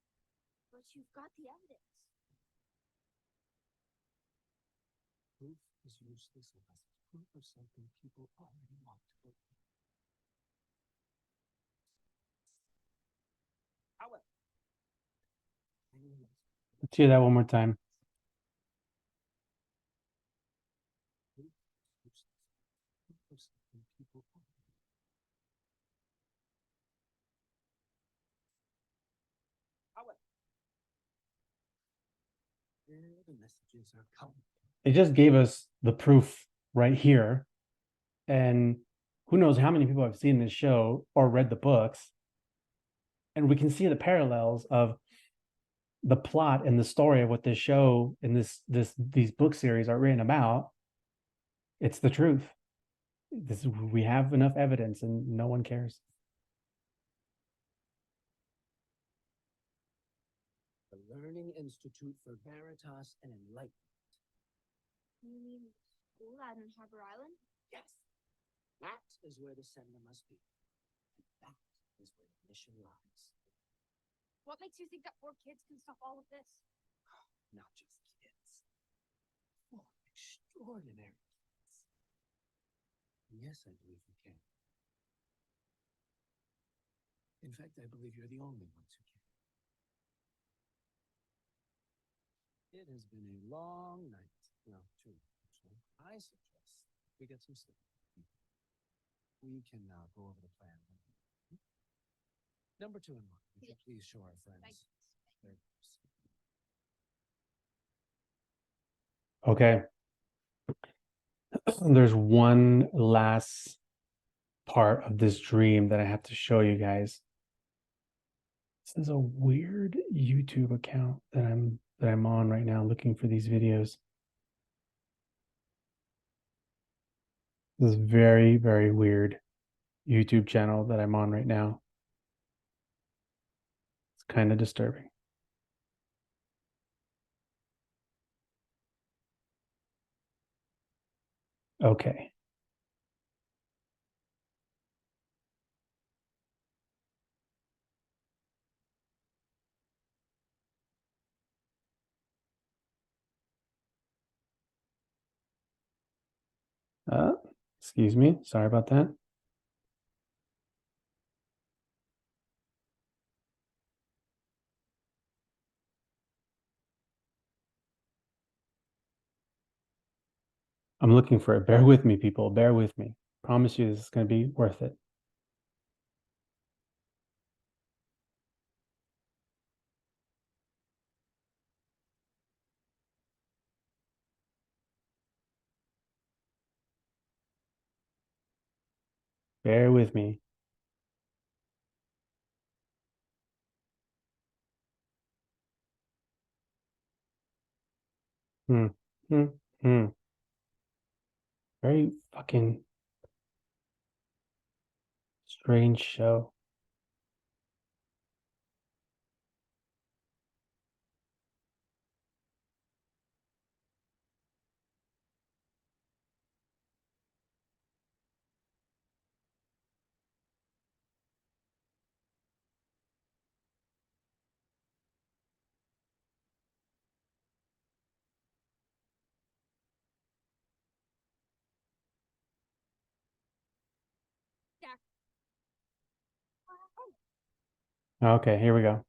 But you've got the evidence. Proof is useless unless it's proof of something people already want to believe. However, Let's hear that one more time. proof is useless. Proof of something people already. However, there the messages are coming. They just gave us the proof right here. And who knows how many people have seen this show or read the books. And we can see the parallels of the plot and the story of what this show and these book series are written about. It's the truth. We have enough evidence and no one cares. The Learning Institute for Veritas and Enlightenment. You mean school out in Harbor Island? Yes. That is where the sender must be. And that is where the mission lies. What makes you think that 4 kids can stop all of this? Not just kids. 4 extraordinary kids. Yes, I believe you can. In fact, I believe you're the only ones who can. It has been a long night. Well, 2, actually. I suggest we get some sleep. We can now go over the plan. Number 2 and 1. Would you please show our friends their groups? Okay. There's one last part of this dream that I have to show you guys. This is a weird YouTube account that I'm on right now looking for these videos. This is very, very weird YouTube channel that I'm on right now. It's kind of disturbing. Okay. Excuse me. Sorry about that. I'm looking for it. Bear with me, people. Bear with me. Promise you this is going to be worth it. Bear with me. Hmm. Hmm. Hmm. Very fucking strange show. Okay, here we go.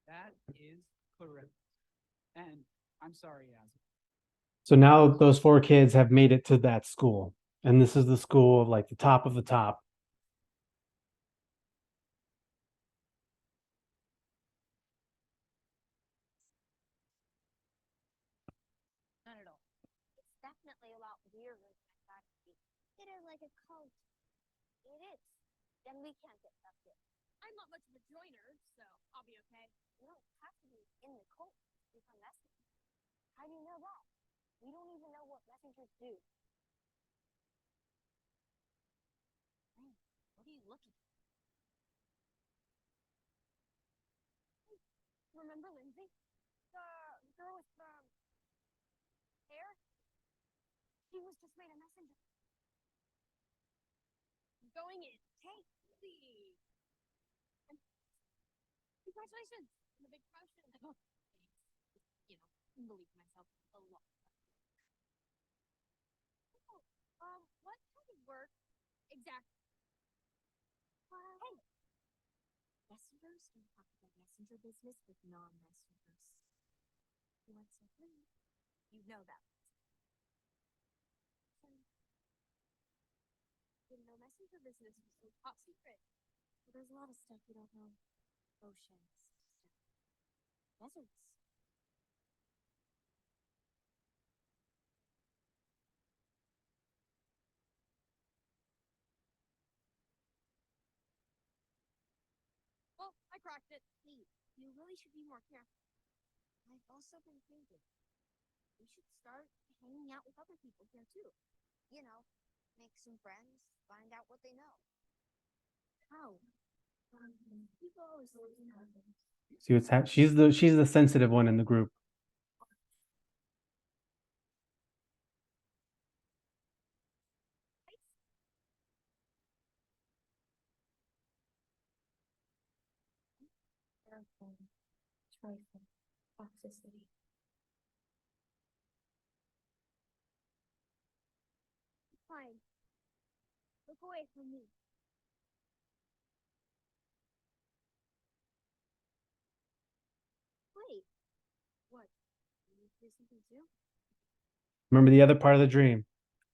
That is correct. And I'm sorry, Azzy. So now those four kids have made it to that school. And this is the school of like the top of the top. Not at all. It's definitely a lot weirder than I thought it would be. It is like a cult. It is. Then we can't get stuck here. I'm not much of a joiner, so I'll be okay. You don't have to be in the cult to become messenger. How do you know that? We don't even know what messengers do. Man, what are you looking at? Hey, remember Lindsay? The girl with hair? She was just made a messenger. Going in. Hey, please. And congratulations on the big promotion. You know, believe in myself a lot. Oh, what kind of work exactly? Hey, messengers don't talk about messenger business with non-messengers. You want something? You know that. Didn't know messenger business was so top secret. But there's a lot of stuff we don't know. Oceans, stuff. Deserts. Well, I cracked it. Please, you really should be more careful. I've also been thinking we should start hanging out with other people here too. You know, make some friends, find out what they know. How? People always looking at them. See what's happening. She's the sensitive one in the group. Careful, trifle, toxicity. Fine. Look away from me. Wait. What? You do something too? Remember the other part of the dream?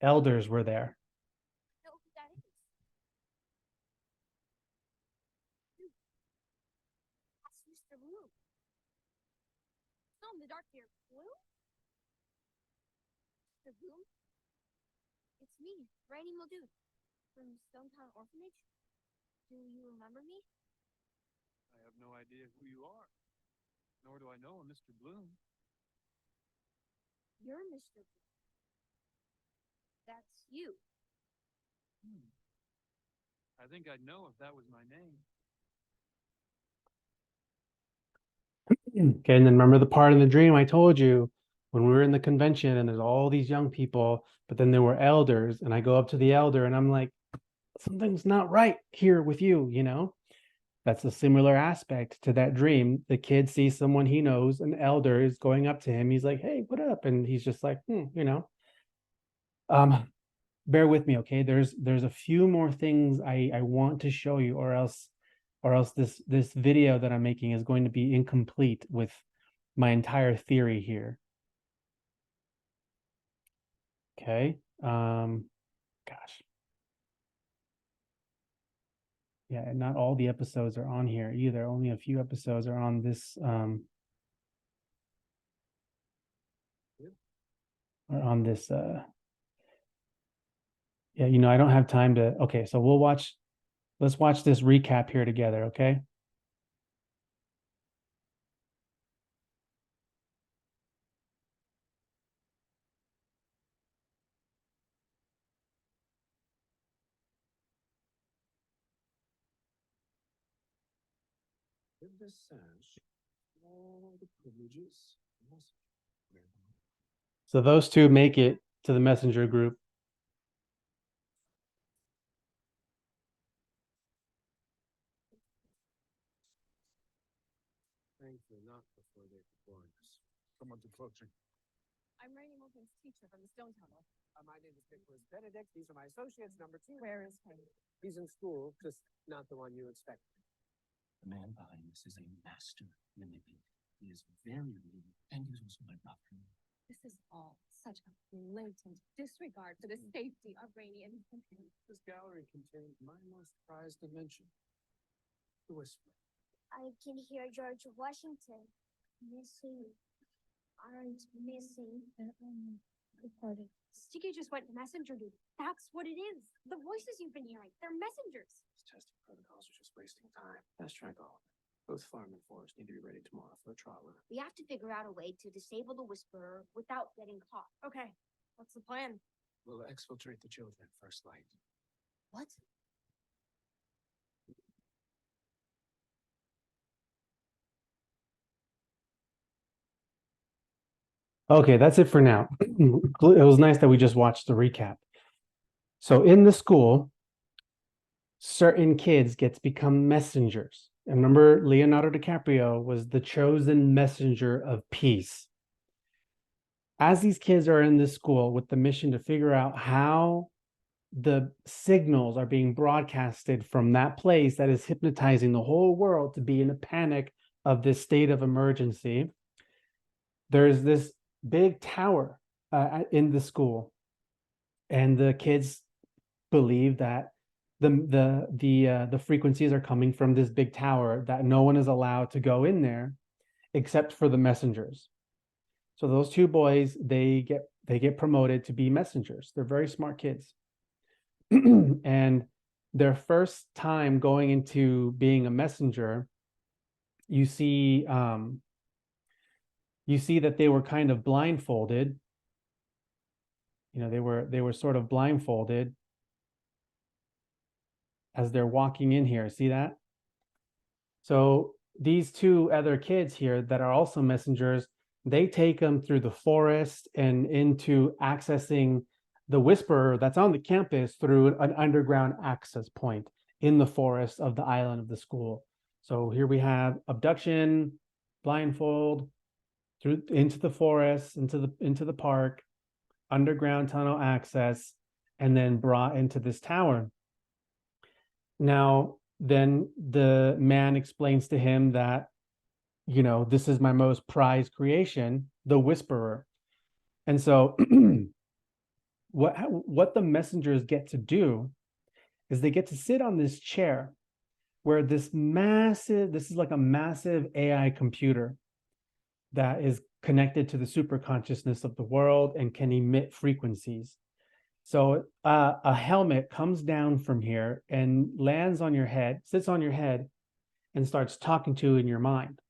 Elders were there. Know who that is? That's Mr. Blue. Still in the dark here. Blue? Mr. Blue? It's me, Rainy Muldoon, from Stonetown Orphanage. Do you remember me? I have no idea who you are, nor do I know a Mr. Bloom. You're Mr. Blue. That's you. I think I'd know if that was my name. Okay, and then remember the part in the dream I told you when we were in the convention and there's all these young people, but then there were elders, and I go up to the elder and I'm like, something's not right here with you, you know? That's a similar aspect to that dream. The kid sees someone he knows, an elder is going up to him. He's like, hey, what up? And he's just like, you know. Bear with me, okay? There's a few more things I want to show you, or else this video that I'm making is going to be incomplete with my entire theory here. Okay. Gosh. Yeah, and not all the episodes are on here either. Only a few episodes are on this are on this yeah, you know, I don't have time to. Okay, so let's watch this recap here together, okay? With this sash, all the privileges must be. So those two make it to the messenger group. Thankfully, not before they were born. Someone's approaching. I'm Rainy Morgan's teacher from the Stone Tunnel. My name is Nicholas Benedict. These are my associates, number 2. Where is he? He's in school, just not the one you expected. The man behind this is a master manipulator. He is very rude, and he's also my doctor. This is all such a blatant disregard for the safety of Rainy and his companions. This gallery contains my most prized invention, the whisper. I can hear George Washington. Missing. Aren't missing. Reported. Sticky just went messenger duty. That's what it is. The voices you've been hearing, they're messengers. These testing protocols are just wasting time. Fast track all of it. Both farm and forest need to be ready tomorrow for a trial run. We have to figure out a way to disable the Whisperer without getting caught. Okay, what's the plan? We'll exfiltrate the children at first light. What? Okay, that's it for now. It was nice that we just watched the recap. So in the school, certain kids get to become messengers. And remember, Leonardo DiCaprio was the chosen messenger of peace. As these kids are in this school with the mission to figure out how the signals are being broadcasted from that place that is hypnotizing the whole world to be in a panic of this state of emergency, there's this big tower in the school, and the kids believe that the frequencies are coming from this big tower, that no one is allowed to go in there except for the messengers. So those two boys, they get promoted to be messengers. They're very smart kids. And their first time going into being a messenger, you see that they were kind of blindfolded. You know, they were sort of blindfolded as they're walking in here. See that? So these two other kids here that are also messengers, they take them through the forest and into accessing the Whisperer that's on the campus through an underground access point in the forest of the island of the school. So here we have abduction, blindfold, through into the forest, into the park, underground tunnel access, and then brought into this tower. Now, then the man explains to him that, you know, this is my most prized creation, the Whisperer. And so what the messengers get to do is they get to sit on this chair where this is like a massive AI computer that is connected to the super consciousness of the world and can emit frequencies. So a helmet comes down from here and lands on your head, sits on your head, and starts talking to you in your mind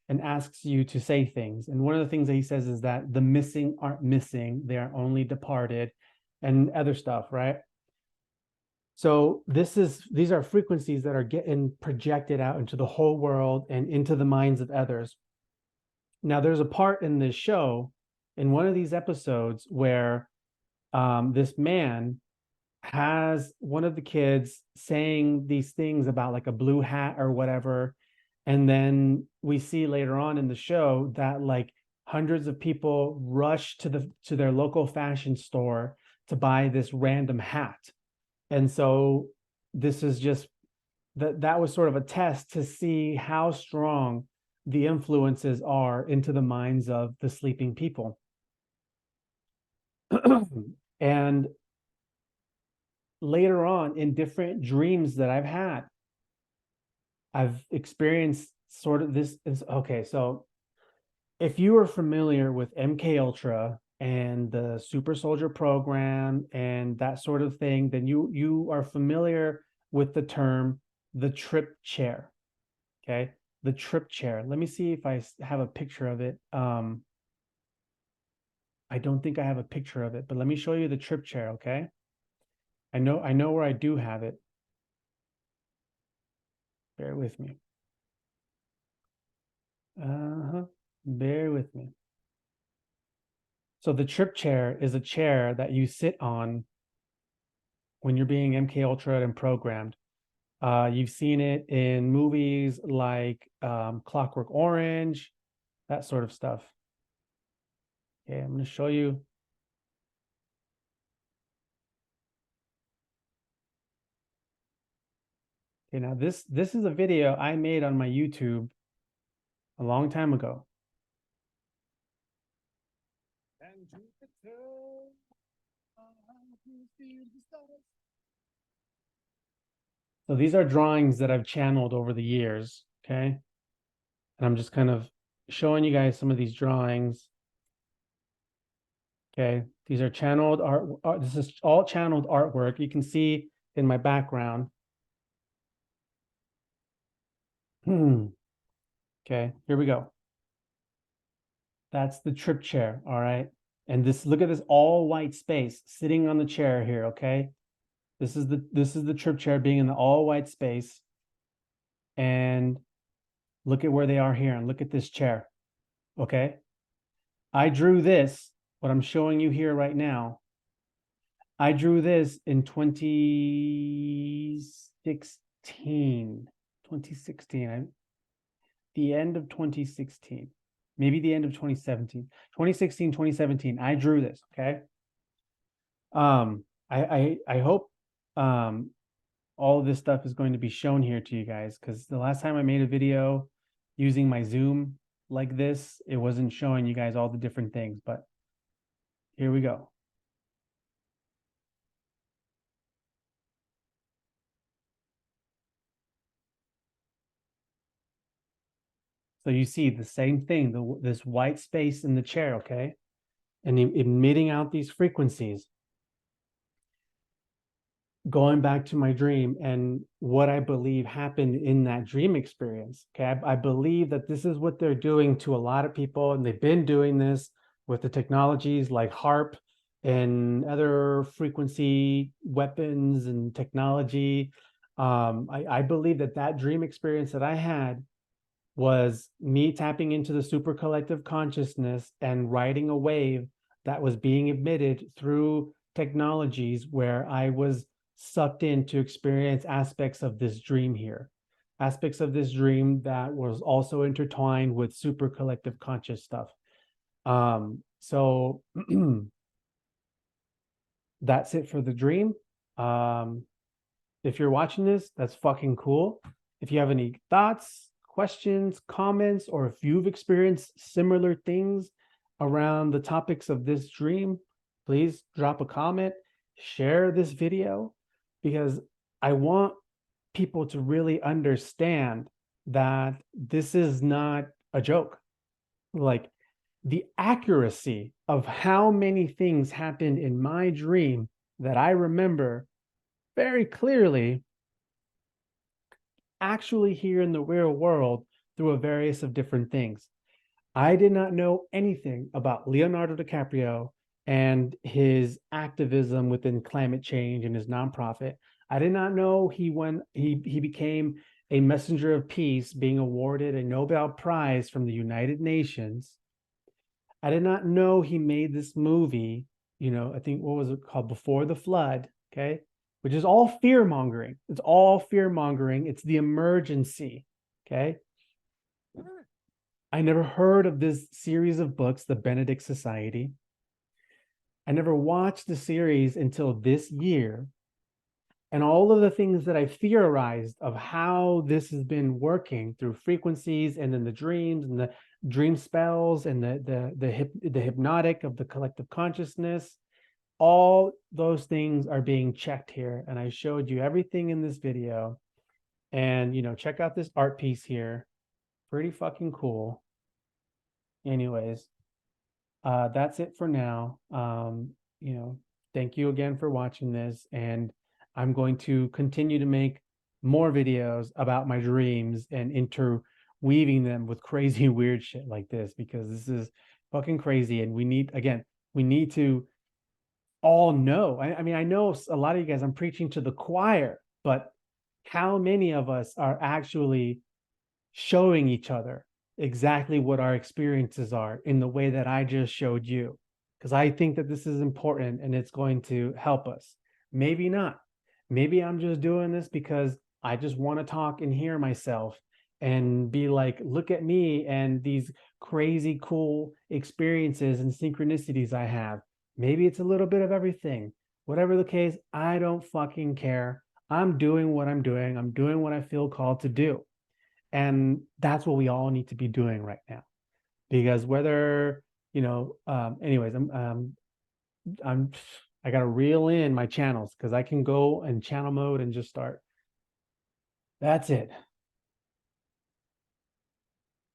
and asks you to say things. And one of the things that he says is that the missing aren't missing, they are only departed, and other stuff, right? So these are frequencies that are getting projected out into the whole world and into the minds of others. Now, there's a part in this show, in one of these episodes, where this man has one of the kids saying these things about like a blue hat or whatever. And then we see later on in the show that like hundreds of people rush to their local fashion store to buy this random hat. And so this is just that was sort of a test to see how strong the influences are into the minds of the sleeping people. And later on, in different dreams that I've had, I've experienced sort of this. Okay, so if you are familiar with MK Ultra and the Super Soldier program and that sort of thing, then you are familiar with the term the trip chair. Okay, the trip chair. Let me see if I have a picture of it. I don't think I have a picture of it, but let me show you the trip chair, okay? I know where I do have it. Bear with me. Bear with me. So the trip chair is a chair that you sit on when you're being MK Ultra and programmed. You've seen it in movies like Clockwork Orange, that sort of stuff. Okay, I'm going to show you. Okay, now this is a video I made on my YouTube a long time ago. So these are drawings that I've channeled over the years, okay? And I'm just kind of showing you guys some of these drawings. Okay, these are channeled art. This is all channeled artwork. You can see in my background. Okay, here we go. That's the trip chair, all right? And this, look at this all white space sitting on the chair here, okay? This is the trip chair being in the all white space. And look at where they are here and look at this chair. Okay? I drew this, what I'm showing you here right now. I drew this in 2016. The end of 2016. Maybe the end of 2017. 2016, 2017. I drew this, okay? I hope all of this stuff is going to be shown here to you guys, because the last time I made a video using my Zoom like this, it wasn't showing you guys all the different things, but here we go. So you see the same thing, this white space in the chair, okay? And emitting out these frequencies. Going back to my dream and what I believe happened in that dream experience. Okay, I believe that this is what they're doing to a lot of people, and they've been doing this with the technologies like HARP and other frequency weapons and technology. I believe that dream experience that I had was me tapping into the super collective consciousness and riding a wave that was being emitted through technologies where I was sucked in to experience aspects of this dream here, aspects of this dream that was also intertwined with super collective conscious stuff. So that's it for the dream. If you're watching this, that's fucking cool. If you have any thoughts, questions, comments, or if you've experienced similar things around the topics of this dream, please drop a comment, share this video, because I want people to really understand that this is not a joke. Like, the accuracy of how many things happened in my dream that I remember very clearly actually here in the real world through a various of different things. I did not know anything about Leonardo DiCaprio and his activism within climate change and his nonprofit. I did not know he became a messenger of peace, being awarded a Nobel Prize from the United Nations. I did not know he made this movie, I think, what was it called? Before the Flood, okay? Which is all fear mongering. It's all fear mongering. It's the emergency, okay? I never heard of this series of books, The Benedict Society. I never watched the series until this year. And all of the things that I theorized of how this has been working through frequencies and then the dreams and the dream spells and the hypnotic of the collective consciousness, all those things are being checked here. And I showed you everything in this video. And, check out this art piece here. Pretty fucking cool. Anyways, that's it for now. Thank you again for watching this, and I'm going to continue to make more videos about my dreams and interweaving them with crazy weird shit like this, because this is fucking crazy, and we need to all know. I mean, I know a lot of you guys, I'm preaching to the choir, but how many of us are actually showing each other exactly what our experiences are in the way that I just showed you? Because I think that this is important and it's going to help us. Maybe not. Maybe I'm just doing this because I just want to talk and hear myself and be like, look at me and these crazy cool experiences and synchronicities I have. Maybe it's a little bit of everything. Whatever the case, I don't fucking care. I'm doing what I'm doing. I'm doing what I feel called to do. And that's what we all need to be doing right now. Because whether, anyways, I'm I gotta reel in my channels because I can go in channel mode and just start. That's it.